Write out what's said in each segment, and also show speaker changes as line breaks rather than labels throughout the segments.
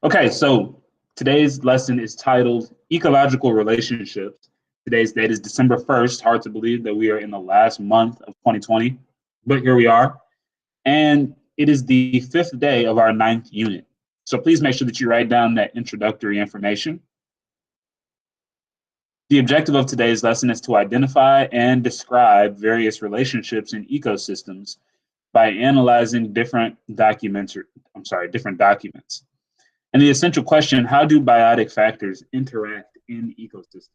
Okay, so today's lesson is titled Ecological Relationships. Today's date is December 1st. Hard to believe that we are in the last month of 2020, but here we are. And it is the fifth day of our ninth unit. So please make sure that you write down that introductory information. The objective of today's lesson is to identify and describe various relationships in ecosystems by analyzing different documents. And the essential question, how do biotic factors interact in ecosystems?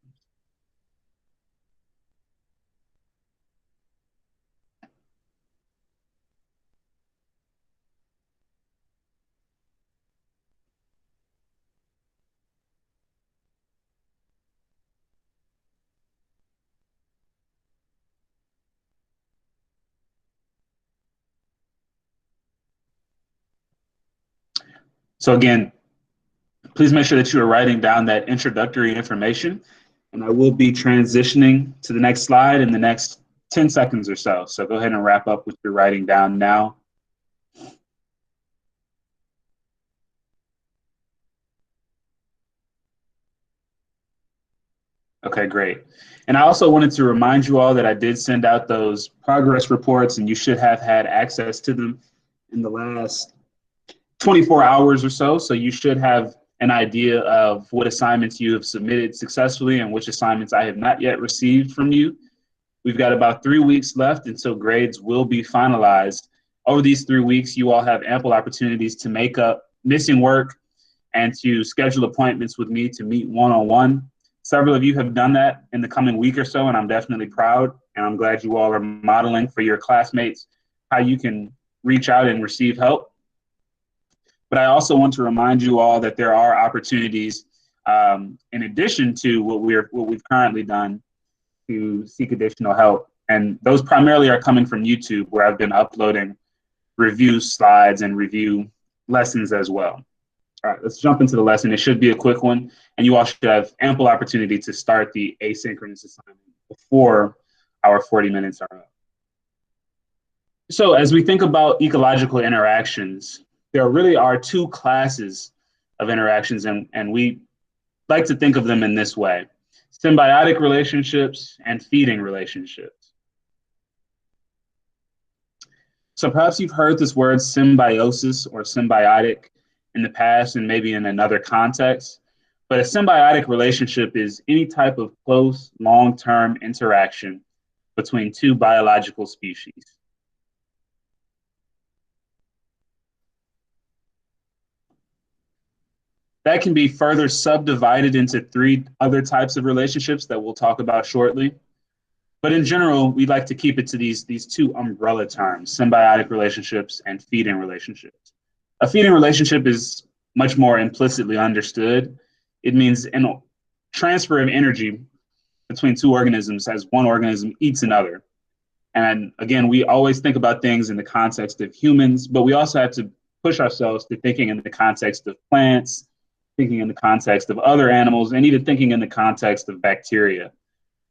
So again, please make sure that you are writing down that introductory information, and I will be transitioning to the next slide in the next 10 seconds or so. So go ahead and wrap up what you're writing down now. Okay, great. And I also wanted to remind you all that I did send out those progress reports, and you should have had access to them in the last 24 hours or so. So you should have an idea of what assignments you have submitted successfully and which assignments I have not yet received from you. We've got about 3 weeks left until grades will be finalized. Over these 3 weeks, you all have ample opportunities to make up missing work and to schedule appointments with me to meet one-on-one. Several of you have done that in the coming week or so, and I'm definitely proud, and I'm glad you all are modeling for your classmates how you can reach out and receive help. But I also want to remind you all that there are opportunities in addition to what we've currently done to seek additional help. And those primarily are coming from YouTube, where I've been uploading review slides and review lessons as well. All right, let's jump into the lesson. It should be a quick one, and you all should have ample opportunity to start the asynchronous assignment before our 40 minutes are up. So as we think about ecological interactions, there really are two classes of interactions, and we like to think of them in this way: symbiotic relationships and feeding relationships. So perhaps you've heard this word symbiosis or symbiotic in the past and maybe in another context, but a symbiotic relationship is any type of close, long-term interaction between two biological species. That can be further subdivided into 3 other types of relationships that we'll talk about shortly. But in general, we like to keep it to these 2 umbrella terms: symbiotic relationships and feeding relationships. A feeding relationship is much more implicitly understood. It means a transfer of energy between 2 organisms as one organism eats another. And again, we always think about things in the context of humans, but we also have to push ourselves to thinking in the context of plants, thinking in the context of other animals, and even thinking in the context of bacteria.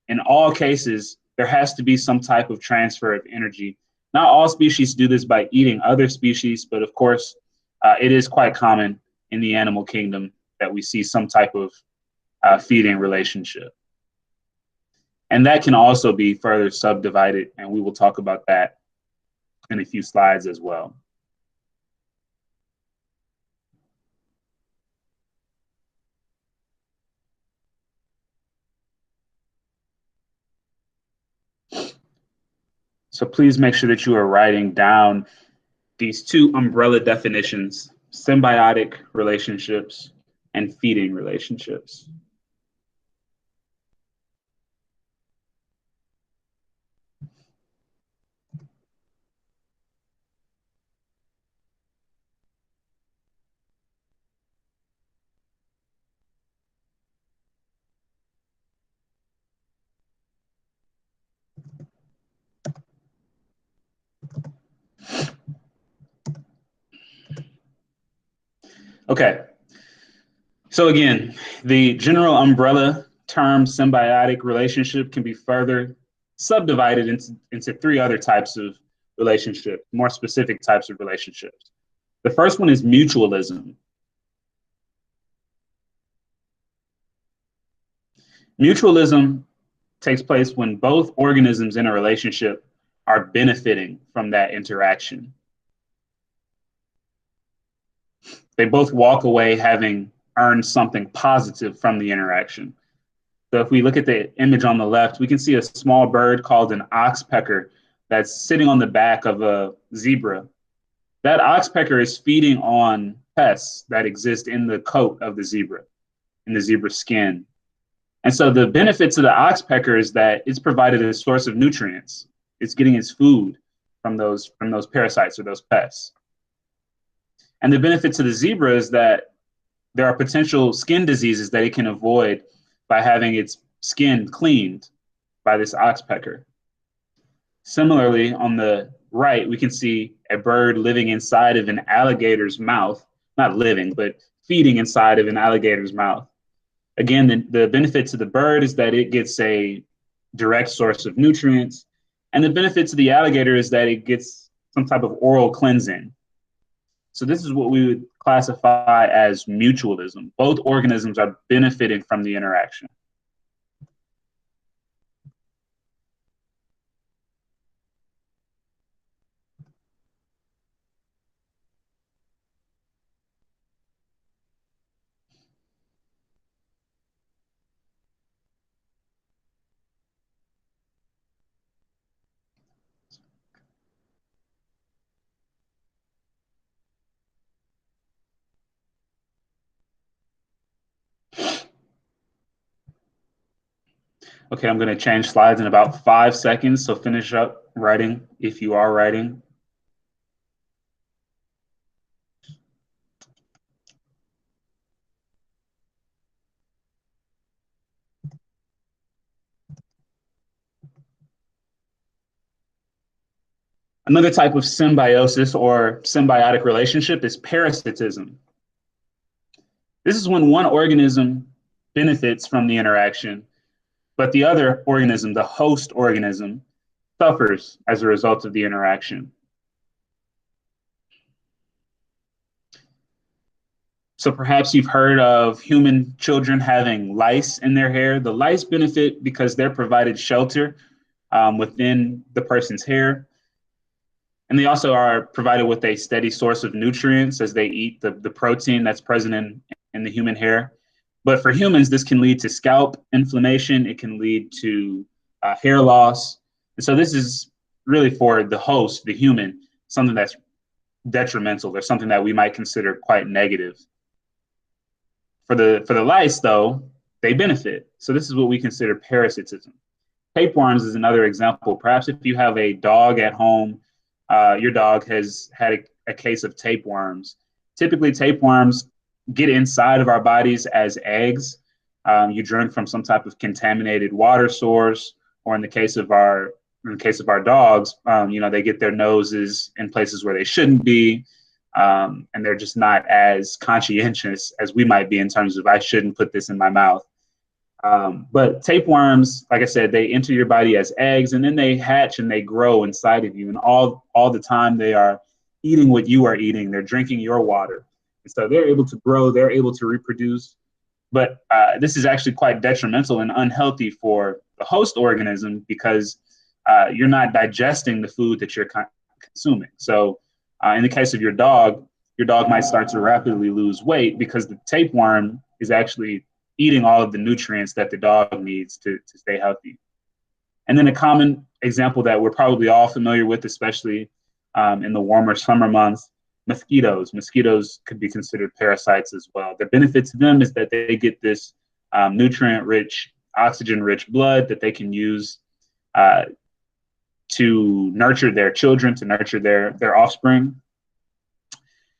In all cases, there has to be some type of transfer of energy. Not all species do this by eating other species, but of course, it is quite common in the animal kingdom that we see some type of feeding relationship. And that can also be further subdivided, and we will talk about that in a few slides as well. So please make sure that you are writing down these 2 umbrella definitions: symbiotic relationships and feeding relationships. Okay, so again, the general umbrella term symbiotic relationship can be further subdivided into 3 other types of relationships, more specific types of relationships. The first one is mutualism. Mutualism takes place when both organisms in a relationship are benefiting from that interaction. They both walk away having earned something positive from the interaction. So if we look at the image on the left, we can see a small bird called an oxpecker that's sitting on the back of a zebra. That oxpecker is feeding on pests that exist in the coat of the zebra, in the zebra's skin. And so the benefit to the oxpecker is that it's provided a source of nutrients. It's getting its food from those parasites or those pests. And the benefit to the zebra is that there are potential skin diseases that it can avoid by having its skin cleaned by this oxpecker. Similarly, on the right, we can see a bird living inside of an alligator's mouth, not living, but feeding inside of an alligator's mouth. Again, the benefit to the bird is that it gets a direct source of nutrients. And the benefit to the alligator is that it gets some type of oral cleansing. So this is what we would classify as mutualism. Both organisms are benefiting from the interaction. Okay, I'm going to change slides in about 5 seconds. So finish up writing if you are writing. Another type of symbiosis or symbiotic relationship is parasitism. This is when one organism benefits from the interaction, but the other organism, the host organism, suffers as a result of the interaction. So perhaps you've heard of human children having lice in their hair. The lice benefit because they're provided shelter within the person's hair. And they also are provided with a steady source of nutrients as they eat the protein that's present in the human hair. But for humans, this can lead to scalp inflammation. It can lead to hair loss. And so this is really for the host, the human, something that's detrimental or something that we might consider quite negative. For the lice, though, they benefit. So this is what we consider parasitism. Tapeworms is another example. Perhaps if you have a dog at home, your dog has had a case of tapeworms. Typically, tapeworms get inside of our bodies as eggs. You drink from some type of contaminated water source, or in the case of our dogs, they get their noses in places where they shouldn't be, and they're just not as conscientious as we might be in terms of I shouldn't put this in my mouth. But tapeworms, like I said, they enter your body as eggs, and then they hatch and they grow inside of you. And all the time they are eating what you are eating. They're drinking your water. And so they're able to grow, they're able to reproduce. But this is actually quite detrimental and unhealthy for the host organism because you're not digesting the food that you're consuming. So in the case of your dog might start to rapidly lose weight because the tapeworm is actually eating all of the nutrients that the dog needs to stay healthy. And then a common example that we're probably all familiar with, especially in the warmer summer months, mosquitoes. Mosquitoes could be considered parasites as well. The benefit to them is that they get this nutrient-rich, oxygen-rich blood that they can use to nurture their children, to nurture their offspring.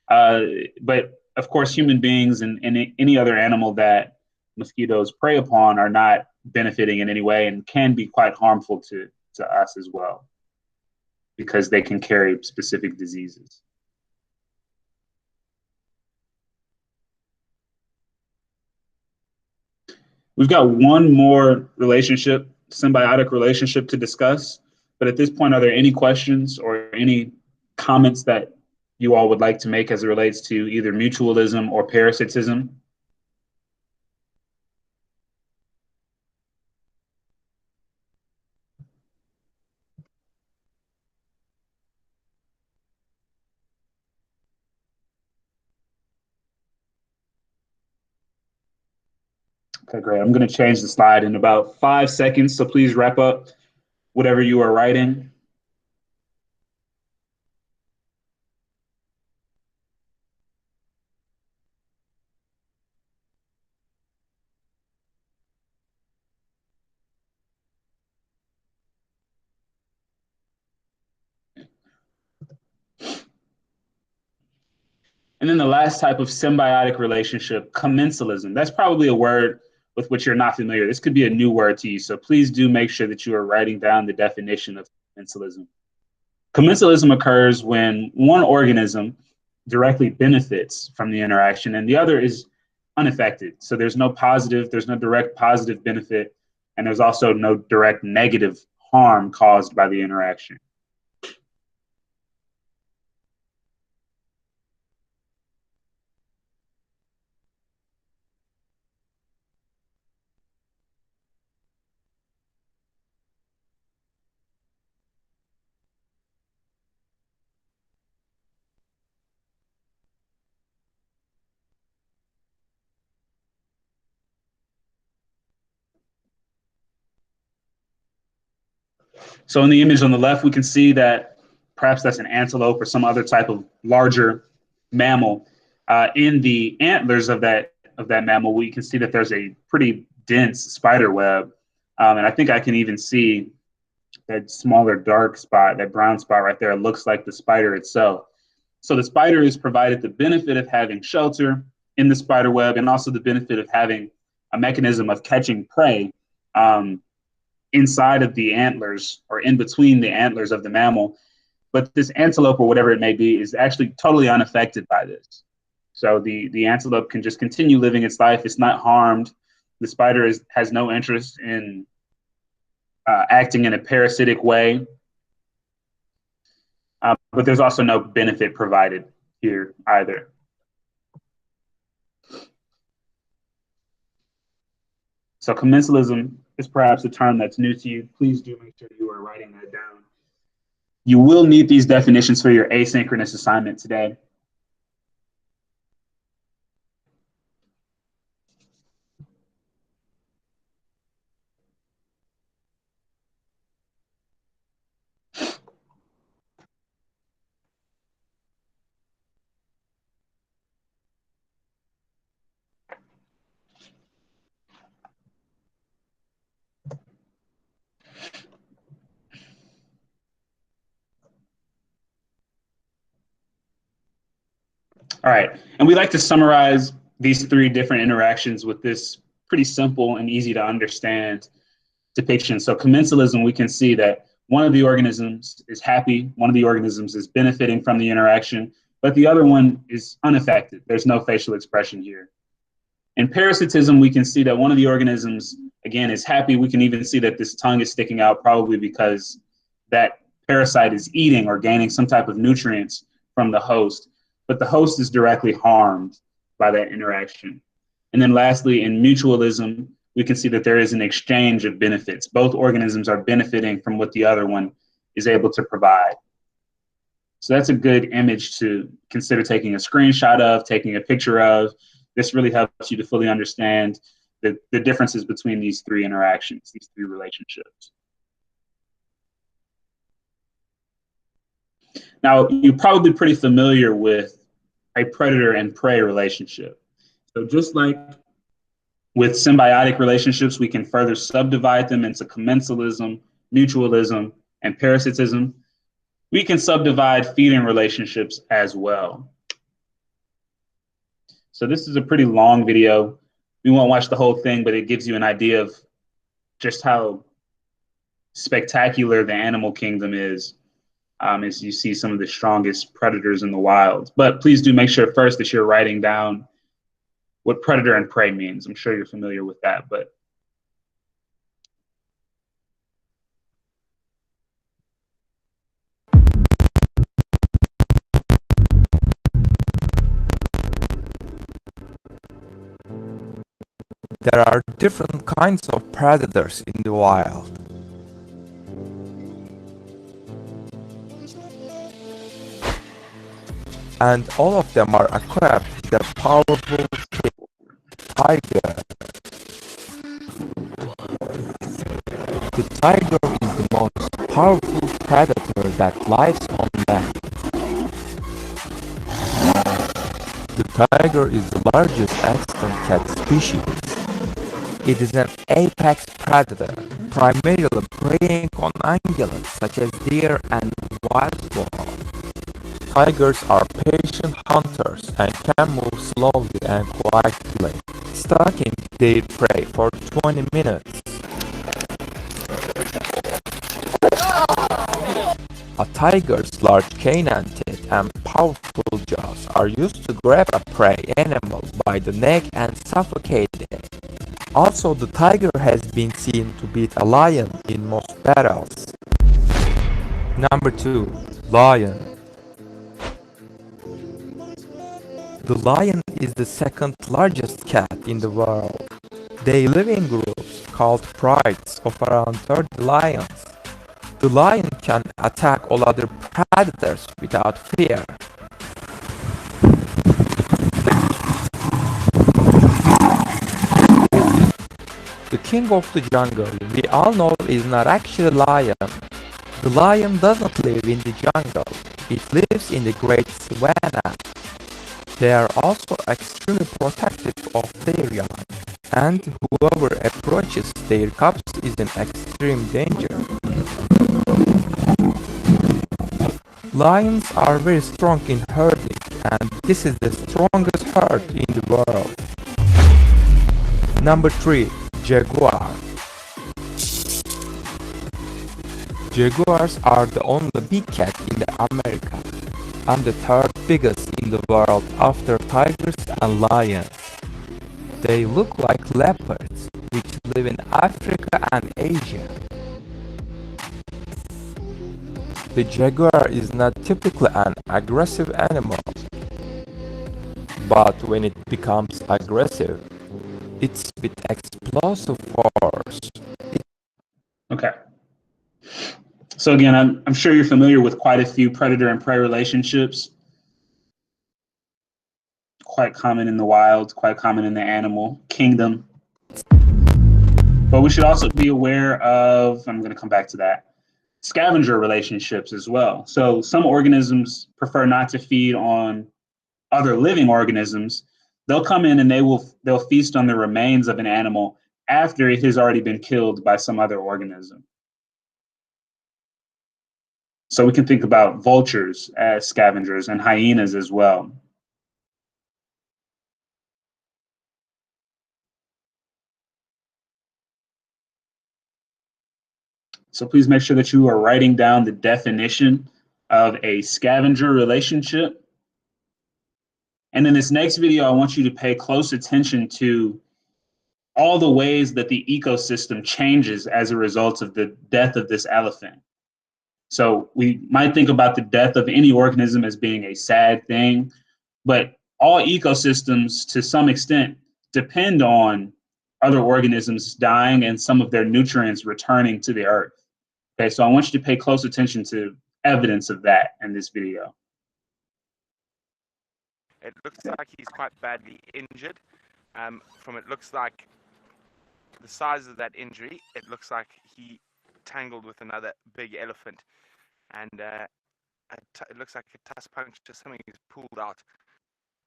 But of course, human beings and any other animal that mosquitoes prey upon are not benefiting in any way and can be quite harmful to us as well because they can carry specific diseases. We've got one more relationship, symbiotic relationship to discuss. But at this point, are there any questions or any comments that you all would like to make as it relates to either mutualism or parasitism? Okay, great. I'm going to change the slide in about 5 seconds, so please wrap up whatever you are writing. And then the last type of symbiotic relationship, commensalism. That's probably a word with which you're not familiar. This could be a new word to you. So please do make sure that you are writing down the definition of commensalism. Commensalism occurs when one organism directly benefits from the interaction and the other is unaffected. So there's no direct positive benefit, and there's also no direct negative harm caused by the interaction. So in the image on the left, we can see that perhaps that's an antelope or some other type of larger mammal. In the antlers of that mammal, we can see that there's a pretty dense spider web. And I think I can even see that smaller dark spot, that brown spot right there. It looks like the spider itself. So the spider is provided the benefit of having shelter in the spider web and also the benefit of having a mechanism of catching prey inside of the antlers or in between the antlers of the mammal. But this antelope or whatever it may be is actually totally unaffected by this. So the antelope can just continue living its life. It's not harmed. The spider has no interest in acting in a parasitic way. But there's also no benefit provided here either. So commensalism is perhaps a term that's new to you. Please do make sure you are writing that down. You will need these definitions for your asynchronous assignment today. All right, and we like to summarize these 3 different interactions with this pretty simple and easy to understand depiction. So commensalism, we can see that one of the organisms is happy, one of the organisms is benefiting from the interaction, but the other one is unaffected. There's no facial expression here. In parasitism, we can see that one of the organisms, again, is happy. We can even see that this tongue is sticking out probably because that parasite is eating or gaining some type of nutrients from the host, but the host is directly harmed by that interaction. And then lastly, in mutualism, we can see that there is an exchange of benefits. Both organisms are benefiting from what the other one is able to provide. So that's a good image to consider taking a screenshot of, taking a picture of. This really helps you to fully understand the differences between these 3 interactions, these 3 relationships. Now, you're probably pretty familiar with a predator and prey relationship. So just like with symbiotic relationships, we can further subdivide them into commensalism, mutualism, and parasitism. We can subdivide feeding relationships as well. So this is a pretty long video. We won't watch the whole thing, but it gives you an idea of just how spectacular the animal kingdom is as you see some of the strongest predators in the wild. But please do make sure first that you're writing down what predator and prey means. I'm sure you're familiar with that, but
there are different kinds of predators in the wild. And all of them are equipped with a powerful tiger. tiger is the most powerful predator that lives on land. The tiger is the largest extant cat species. It is an apex predator, primarily preying on ungulates such as deer and wild boar. Tigers are patient hunters and can move slowly and quietly, stalking their prey for 20 minutes. A tiger's large canine teeth and powerful jaws are used to grab a prey animal by the neck and suffocate it. Also, the tiger has been seen to beat a lion in most battles. Number 2. Lion. The lion is the second largest cat in the world. They live in groups called prides of around 30 lions. The lion can attack all other predators without fear. The king of the jungle, we all know, is not actually a lion. The lion doesn't live in the jungle. It lives in the great savanna. They are also extremely protective of their young, and whoever approaches their cubs is in extreme danger. Lions are very strong in herding, and this is the strongest herd in the world. Number 3. Jaguar. Jaguars are the only big cat in America, and the third biggest in the world after tigers and lions. They look like leopards, which live in Africa and Asia. The jaguar is not typically an aggressive animal, but when it becomes aggressive, it's with explosive force.
Okay. So again, I'm sure you're familiar with quite a few predator and prey relationships. Quite common in the wild, quite common in the animal kingdom. But we should also be aware of, I'm going to come back to that, scavenger relationships as well. So some organisms prefer not to feed on other living organisms. They'll come in and they'll feast on the remains of an animal after it has already been killed by some other organism. So we can think about vultures as scavengers and hyenas as well. So please make sure that you are writing down the definition of a scavenger relationship. And in this next video, I want you to pay close attention to all the ways that the ecosystem changes as a result of the death of this elephant. So we might think about the death of any organism as being a sad thing, but all ecosystems to some extent depend on other organisms dying and some of their nutrients returning to the earth. Okay, so I want you to pay close attention to evidence of that in this video.
It looks like he's quite badly injured. From it looks like the size of that injury, it looks like he tangled with another big elephant, and it looks like a tusk puncture, something is pulled out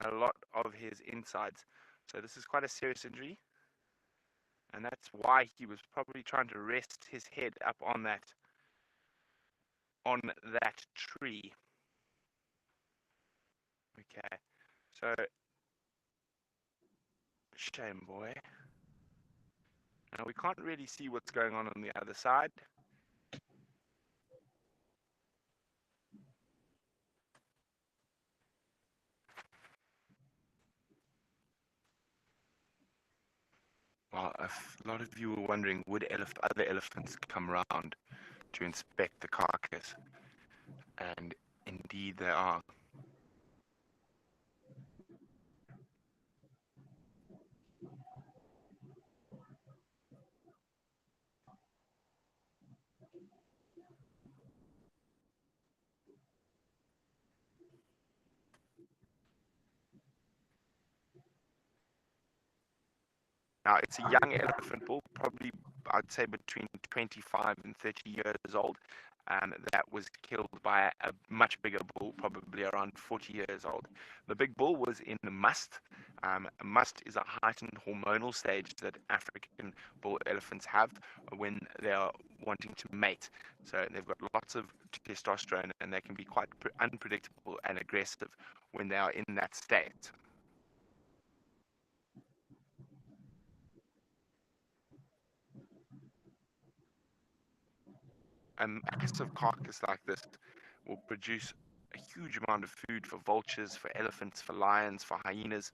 a lot of his insides. So this is quite a serious injury, and that's why he was probably trying to rest his head up on that tree. Okay, so shame, boy. Now we can't really see what's going on the other side. Well, a lot of you were wondering, would other elephants come around to inspect the carcass? And indeed they are. Now, it's a young elephant bull, probably I'd say between 25 and 30 years old. That was killed by a much bigger bull, probably around 40 years old. The big bull was in the must. Must is a heightened hormonal stage that African bull elephants have when they are wanting to mate. So they've got lots of testosterone, and they can be quite unpredictable and aggressive when they are in that state. A massive carcass like this will produce a huge amount of food for vultures, for elephants, for lions, for hyenas.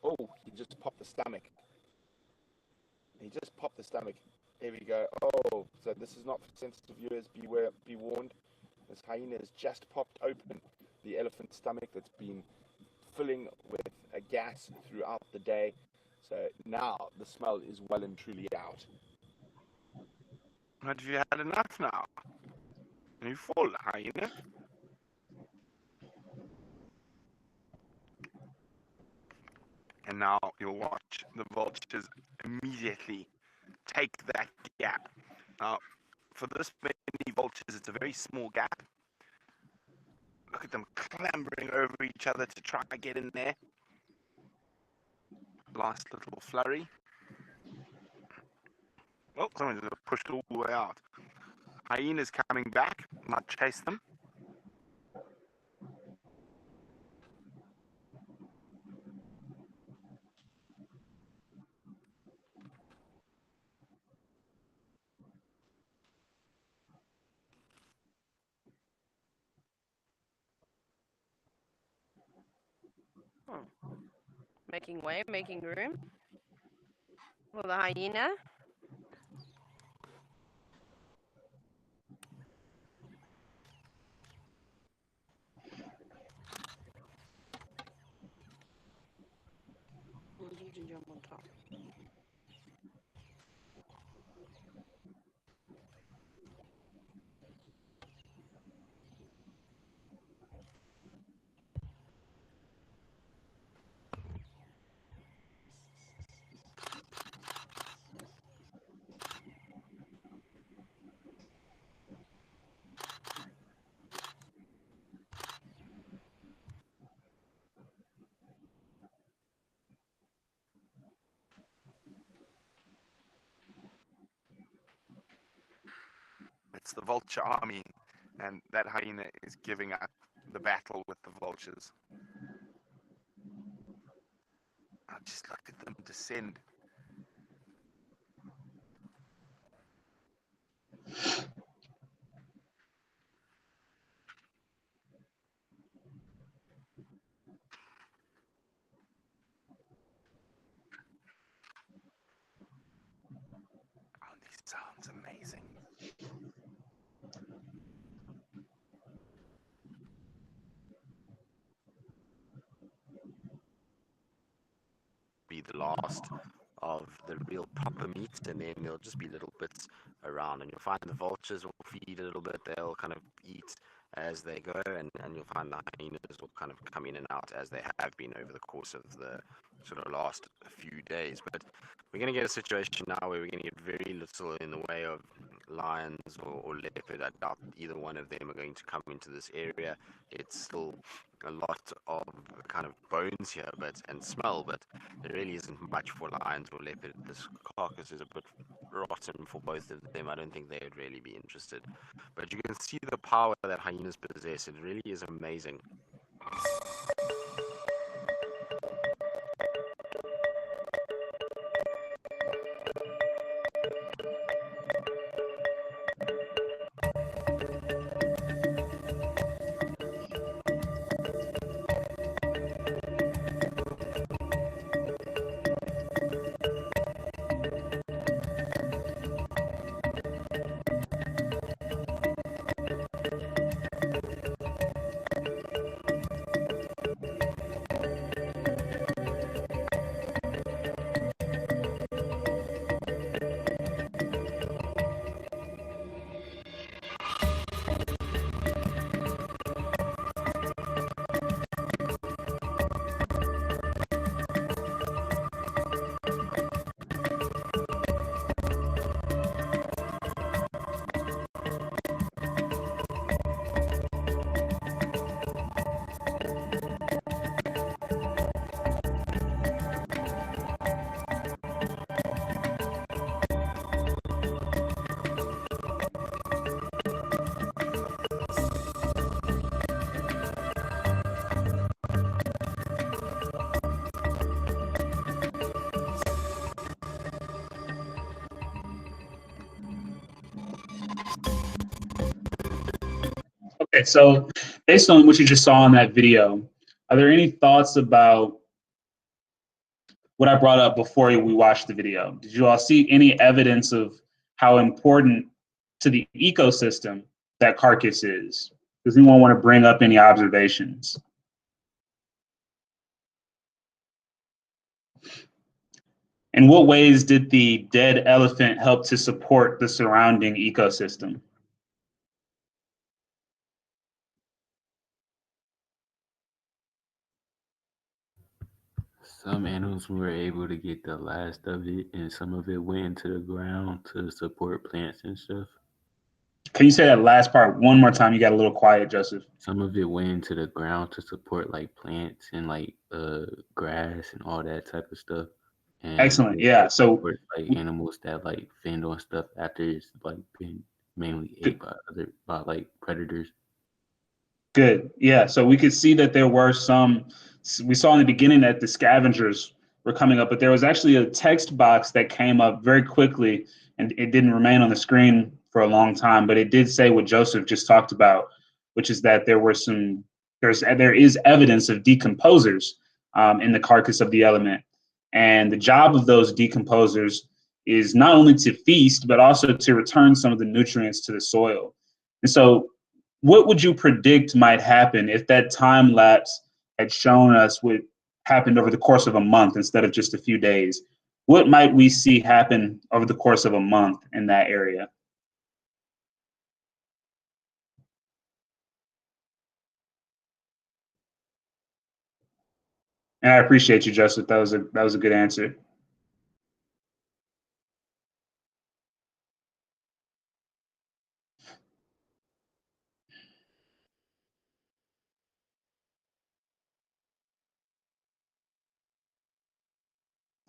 Oh, he just popped the stomach. He just popped the stomach. Here we go. Oh, so this is not for sensitive viewers. Be warned. This hyena has just popped open the elephant's stomach that's been filling with a gas throughout the day. So now the smell is well and truly out.
Have you had enough now? Are you full, hyena? And now you'll watch the vultures immediately take that gap. Now, for this many vultures, it's a very small gap. Look at them clambering over each other to try and get in there. Last little flurry. Oh, someone's pushed all the way out. Hyena's coming back. Might chase them.
Making way, making room for the hyena. You can jump on top.
It's the vulture army, and that hyena is giving up the battle with the vultures. Now just look at them descend. Oh, this sounds amazing.
Be the last of the real proper meat, and then there'll just be little bits around, and you'll find the vultures will feed a little bit. They'll kind of eat as they go, and you'll find the hyenas will kind of come in and out as they have been over the course of the sort of last few days. But we're going to get a situation now where we're going to get very little in the way of lions or leopard. I doubt either one of them are going to come into this area. It's still a lot of kind of bones here, and smell, but there really isn't much for lions or leopard. This carcass is a bit rotten for both of them. I don't think they would really be interested. But you can see the power that hyenas possess. It really is amazing.
Okay, so based on what you just saw in that video, are there any thoughts about what I brought up before we watched the video? Did you all see any evidence of how important to the ecosystem that carcass is? Does anyone want to bring up any observations? In what ways did the dead elephant help to support the surrounding ecosystem?
Some animals were able to get the last of it, and some of it went into the ground to support plants and stuff.
Can you say that last part one more time? You got a little quiet, Joseph.
Some of it went into the ground to support like plants and like grass and all that type of stuff. And
Excellent.
it
Yeah. So
supports like animals that like fend on stuff after it's like been mainly ate by like predators.
good. Yeah. So we could see that there were some, we saw in the beginning that the scavengers were coming up, but there was actually a text box that came up very quickly and it didn't remain on the screen for a long time, but it did say what Joseph just talked about, which is that there is evidence of decomposers in the carcass of the element. And the job of those decomposers is not only to feast, but also to return some of the nutrients to the soil. And so what would you predict might happen if that time lapse had shown us what happened over the course of a month instead of just a few days? What might we see happen over the course of a month in that area? And I appreciate you, Joseph. That was a good answer.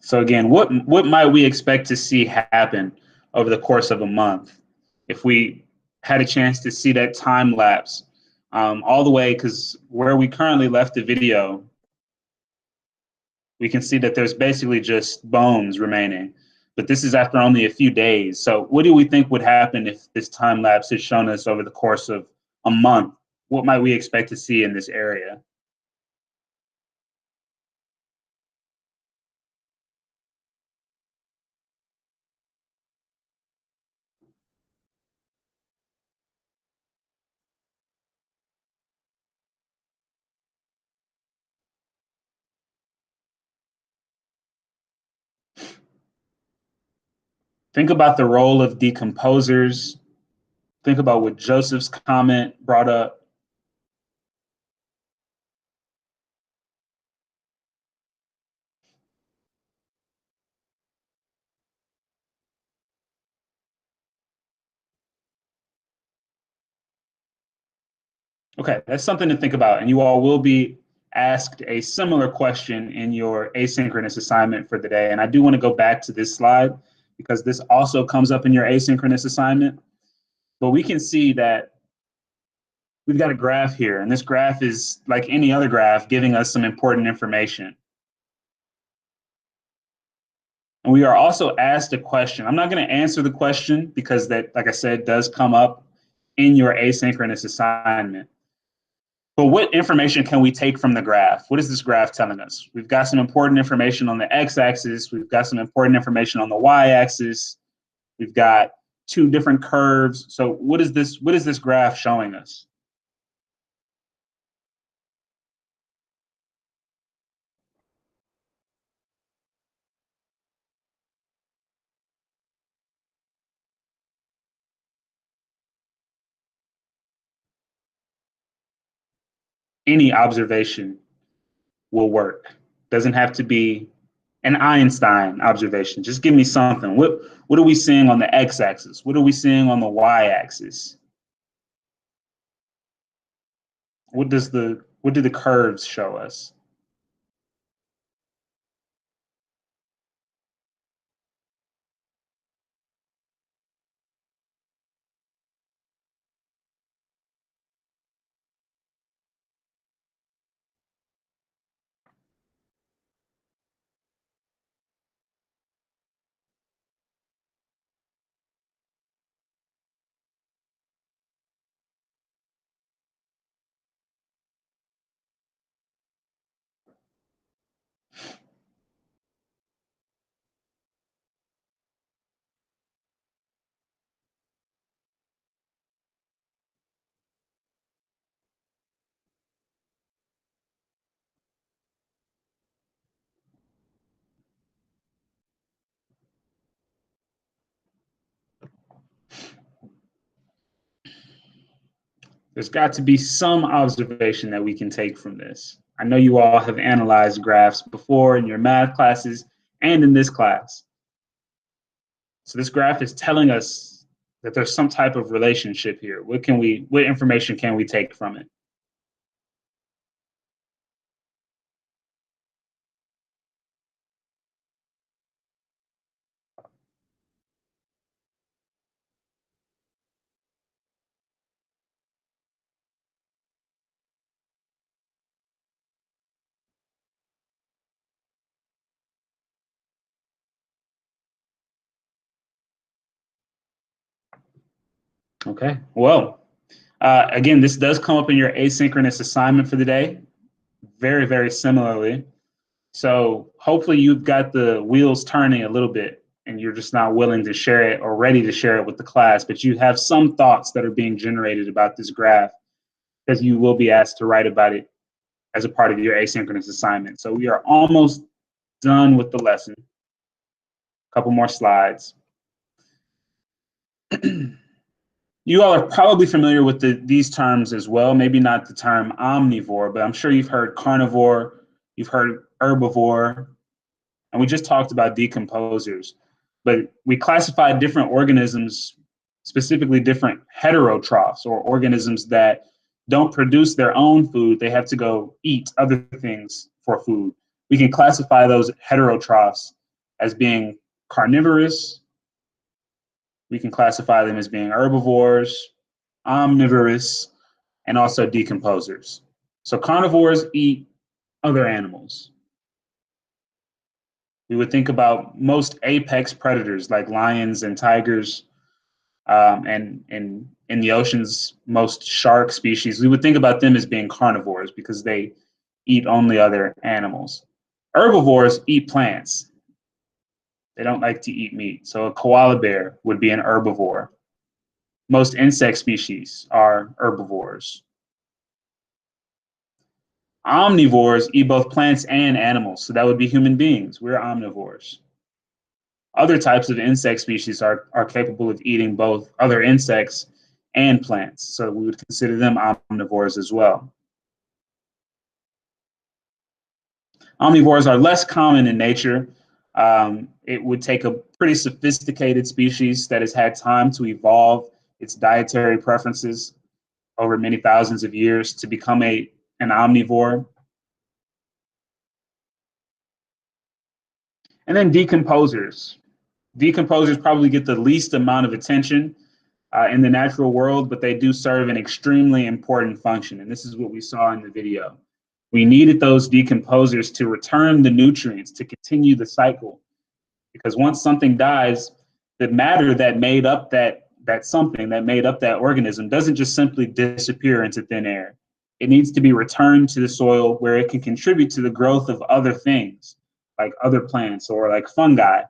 So again, what might we expect to see happen over the course of a month if we had a chance to see that time lapse all the way? Because where we currently left the video, we can see that there's basically just bones remaining. But this is after only a few days. So what do we think would happen if this time lapse had shown us over the course of a month? What might we expect to see in this area? Think about the role of decomposers. Think about what Joseph's comment brought up. Okay, that's something to think about. And you all will be asked a similar question in your asynchronous assignment for the day. And I do want to go back to this slide because this also comes up in your asynchronous assignment. But we can see that we've got a graph here, and this graph is like any other graph giving us some important information. And we are also asked a question. I'm not going to answer the question because that, like I said, does come up in your asynchronous assignment. But what information can we take from the graph? What is this graph telling us? We've got some important information on the x-axis. We've got some important information on the y-axis. We've got two different curves. So what is this graph showing us? Any observation will work. Doesn't have to be an Einstein observation. Just give me something. What are we seeing on the x-axis? What are we seeing on the y-axis? What do the curves show us? There's got to be some observation that we can take from this. I know you all have analyzed graphs before in your math classes and in this class. So this graph is telling us that there's some type of relationship here. What information can we take from it? Okay, well, again, this does come up in your asynchronous assignment for the day, very, very similarly. So hopefully you've got the wheels turning a little bit and you're just not willing to share it or ready to share it with the class, but you have some thoughts that are being generated about this graph because you will be asked to write about it as a part of your asynchronous assignment. So we are almost done with the lesson. A couple more slides. You all are probably familiar with these terms as well, maybe not the term omnivore, but I'm sure you've heard carnivore, you've heard herbivore, and we just talked about decomposers. But we classify different organisms, specifically different heterotrophs, or organisms that don't produce their own food. They have to go eat other things for food. We can classify those heterotrophs as being carnivorous. We can classify them as being herbivores, omnivorous, and also decomposers. So carnivores eat other animals. We would think about most apex predators like lions and tigers, and in the oceans, most shark species. We would think about them as being carnivores because they eat only other animals. Herbivores eat plants. They don't like to eat meat. So a koala bear would be an herbivore. Most insect species are herbivores. Omnivores eat both plants and animals. So that would be human beings. We're omnivores. Other types of insect species are capable of eating both other insects and plants. So we would consider them omnivores as well. Omnivores are less common in nature. It would take a pretty sophisticated species that has had time to evolve its dietary preferences over many thousands of years to become an omnivore. And then decomposers. Decomposers probably get the least amount of attention in the natural world, but they do serve an extremely important function. And this is what we saw in the video. We needed those decomposers to return the nutrients, to continue the cycle. Because once something dies, the matter that made up that made up that organism doesn't just simply disappear into thin air. It needs to be returned to the soil where it can contribute to the growth of other things, like other plants or like fungi.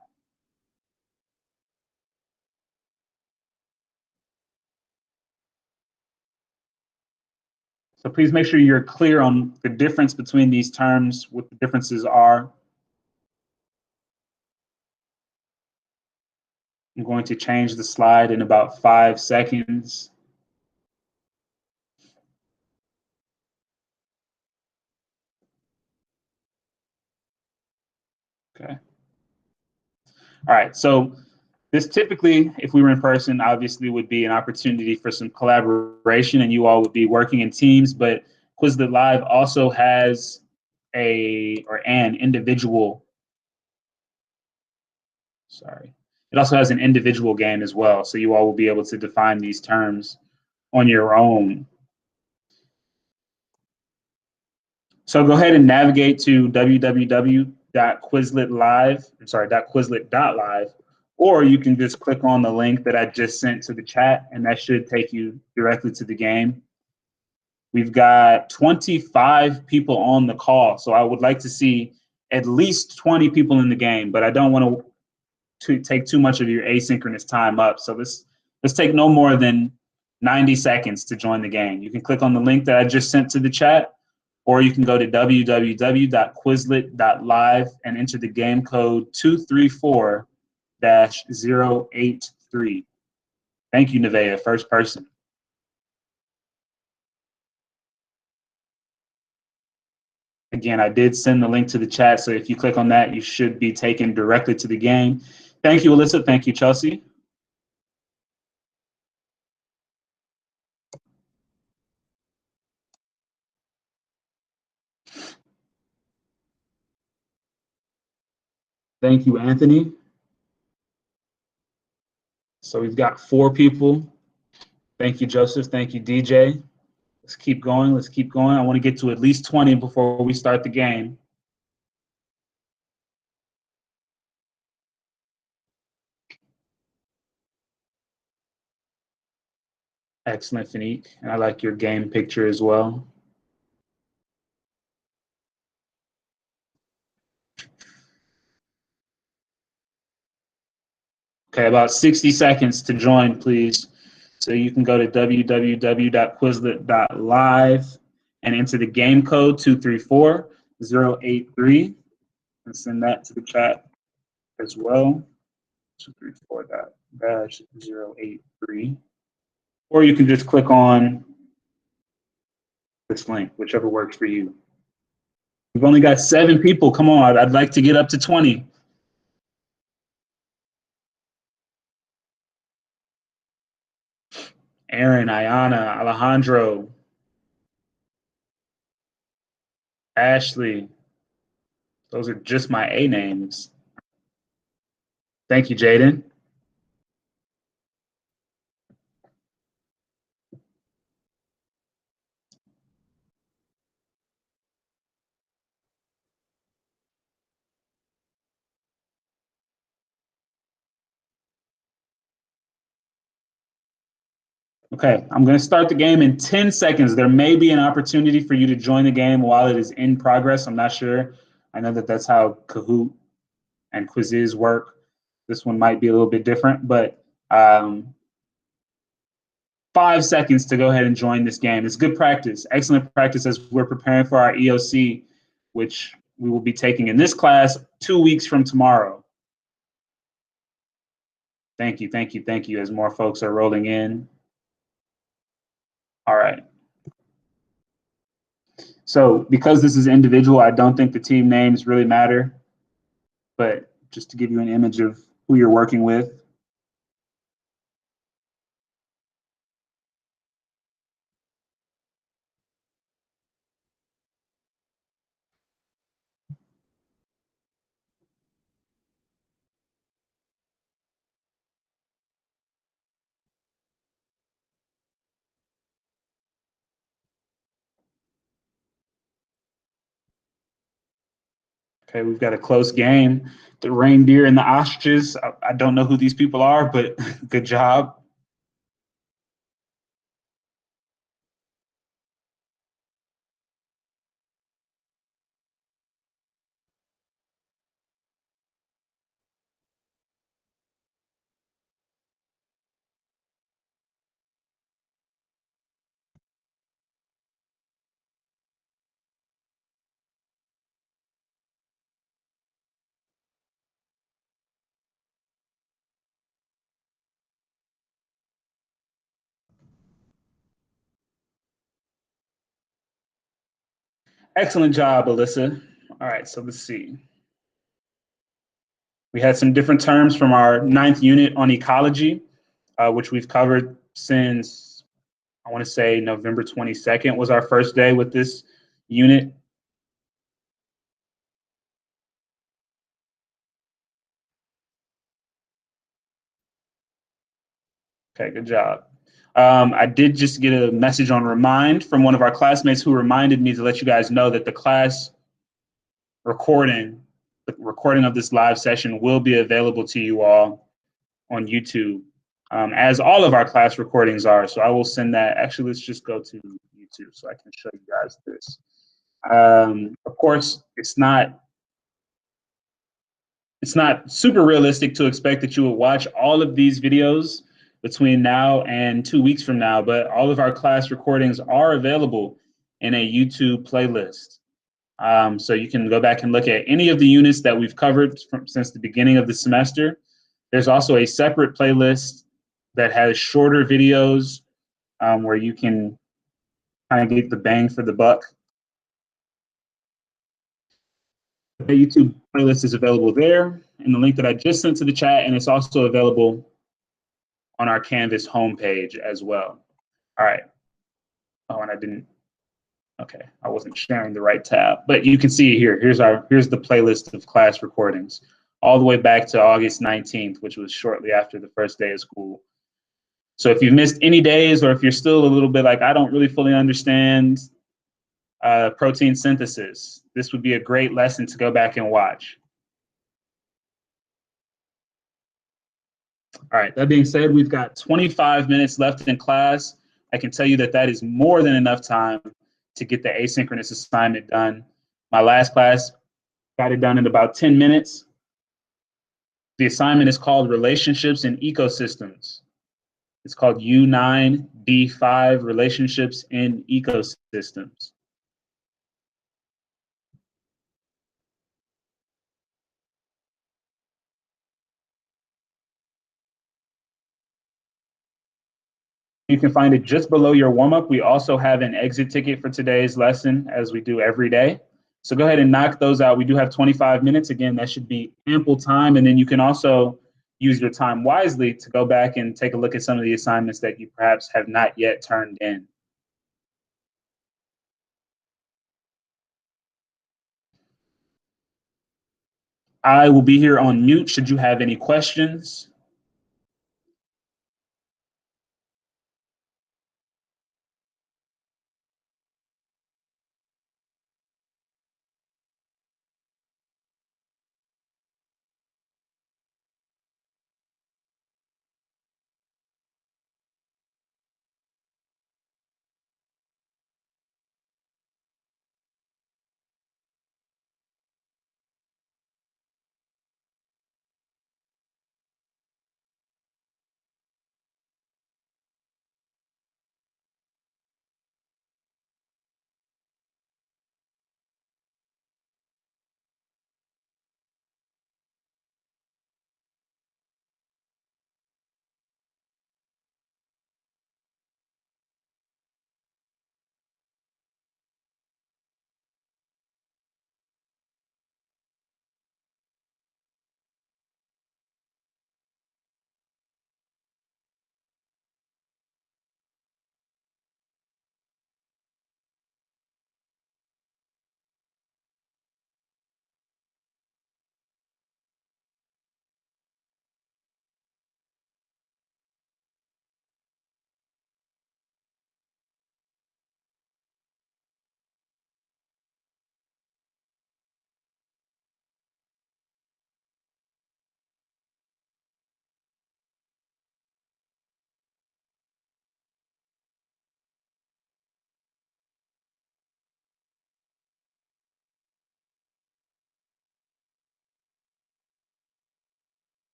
So please make sure you're clear on the difference between these terms, what the differences are. I'm going to change the slide in about 5 seconds. Okay. All right, so this typically, if we were in person, obviously would be an opportunity for some collaboration and you all would be working in teams, but Quizlet Live also has an individual, it also has an individual game as well. So you all will be able to define these terms on your own. So go ahead and navigate to www.quizlet.live, or you can just click on the link that I just sent to the chat, and that should take you directly to the game. We've got 25 people on the call, so I would like to see at least 20 people in the game, but I don't want to take too much of your asynchronous time up. So let's take no more than 90 seconds to join the game. You can click on the link that I just sent to the chat, or you can go to www.quizlet.live and enter the game code 234-083. Thank you, Nevaeh, first person. Again, I did send the link to the chat, so if you click on that, you should be taken directly to the game. Thank you, Alyssa. Thank you, Chelsea. Thank you, Anthony. So we've got 4 people. Thank you, Joseph. Thank you, DJ. Let's keep going. Let's keep going. I want to get to at least 20 before we start the game. Excellent, Fanique. And I like your game picture as well. Okay, about 60 seconds to join, please. So you can go to www.quizlet.live and enter the game code 234083 and send that to the chat as well. 234-083. Or you can just click on this link, whichever works for you. We've only got 7 people. Come on, I'd like to get up to 20. Aaron, Ayana, Alejandro, Ashley. Those are just my A names. Thank you, Jaden. Okay, I'm going to start the game in 10 seconds. There may be an opportunity for you to join the game while it is in progress. I'm not sure. I know that that's how Kahoot and Quizzes work. This one might be a little bit different, but 5 seconds to go ahead and join this game. It's good practice, excellent practice as we're preparing for our EOC, which we will be taking in this class 2 weeks from tomorrow. Thank you, thank you, thank you, as more folks are rolling in. All right. So because this is individual, I don't think the team names really matter, but just to give you an image of who you're working with. Okay, we've got a close game. The reindeer and the ostriches. I don't know who these people are, but good job. Excellent job, Alyssa. All right, so let's see. We had some different terms from our 9th unit on ecology, which we've covered since, I want to say November 22nd was our first day with this unit. Okay, good job. I did just get a message on Remind from one of our classmates who reminded me to let you guys know that the class recording of this live session will be available to you all on YouTube, as all of our class recordings are. So I will send that. Actually, let's just go to YouTube so I can show you guys this. Of course, it's not super realistic to expect that you will watch all of these videos between now and 2 weeks from now, but all of our class recordings are available in a YouTube playlist. So you can go back and look at any of the units that we've covered since the beginning of the semester. There's also a separate playlist that has shorter videos where you can kind of get the bang for the buck. The YouTube playlist is available there, and the link that I just sent to the chat, and it's also available on our Canvas homepage as well. All right. Oh, and I didn't. Okay, I wasn't sharing the right tab, but you can see it here. Here's the playlist of class recordings, all the way back to August 19th, which was shortly after the first day of school. So if you've missed any days, or if you're still a little bit like, I don't really fully understand protein synthesis, this would be a great lesson to go back and watch. All right, that being said, we've got 25 minutes left in class. I can tell you that that is more than enough time to get the asynchronous assignment done. My last class got it done in about 10 minutes. The assignment is called Relationships in Ecosystems. It's called U9D5, Relationships in Ecosystems. You can find it just below your warm-up. We also have an exit ticket for today's lesson, as we do every day. So go ahead and knock those out. We do have 25 minutes. Again, that should be ample time. And then you can also use your time wisely to go back and take a look at some of the assignments that you perhaps have not yet turned in. I will be here on mute should you have any questions.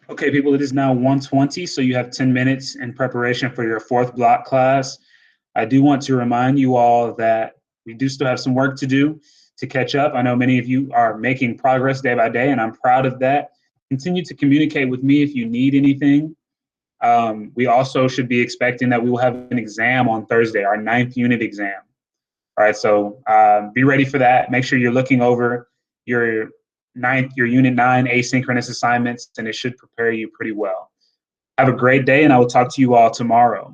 Okay, people, it is now 1:20, so you have 10 minutes in preparation for your fourth block class. I do want to remind you all that we do still have some work to do to catch up. I know many of you are making progress day by day, and I'm proud of that. Continue to communicate with me if you need anything. We also should be expecting that we will have an exam on Thursday, our 9th unit exam. All right, so be ready for that. Make sure you're looking over your Unit 9 asynchronous assignments, and it should prepare you pretty well. Have a great day, and I will talk to you all tomorrow.